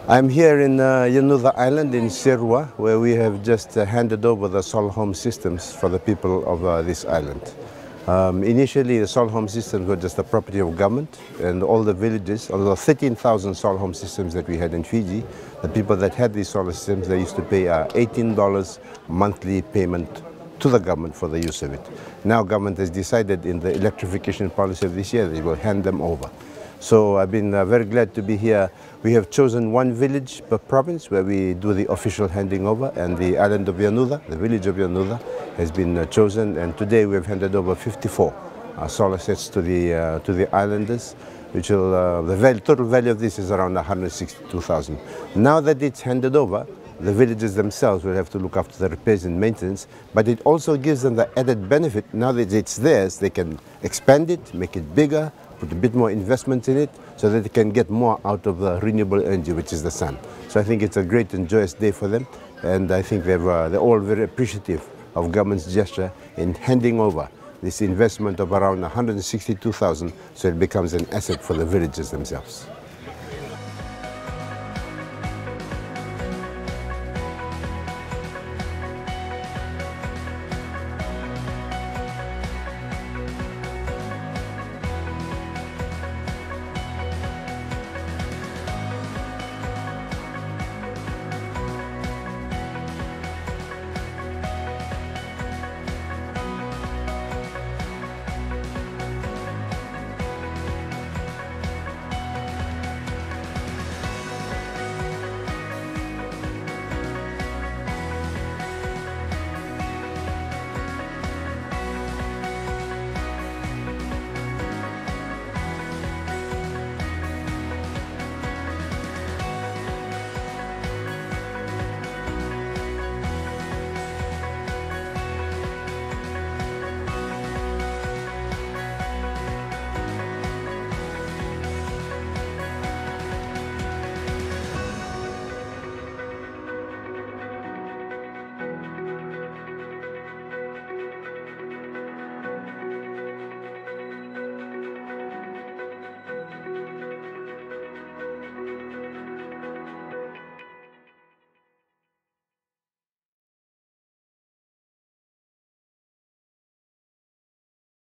I'm here in Yanuca Island in Serua, where we have just handed over the solar home systems for the people of this island. Initially, the solar home systems were just the property of government, and all the villages, although 13,000 solar home systems that we had in Fiji, the people that had these solar systems, they used to pay $18 monthly payment to the government for the use of it. Now government has decided in the electrification policy of this year, they will hand them over. So I've been very glad to be here. We have chosen one village per province where we do the official handing over, and the island of Yanuca, the village of Yanuca, has been chosen, and today we have handed over 54 solar sets to the islanders, which will, total value of this is around 162,000. Now that it's handed over, the villages themselves will have to look after the repairs and maintenance, but it also gives them the added benefit. Now that it's theirs, they can expand it, make it bigger, put a bit more investment in it, so that they can get more out of the renewable energy, which is the sun. So I think it's a great and joyous day for them, and I think they're all very appreciative of government's gesture in handing over this investment of around 162,000, so it becomes an asset for the villages themselves.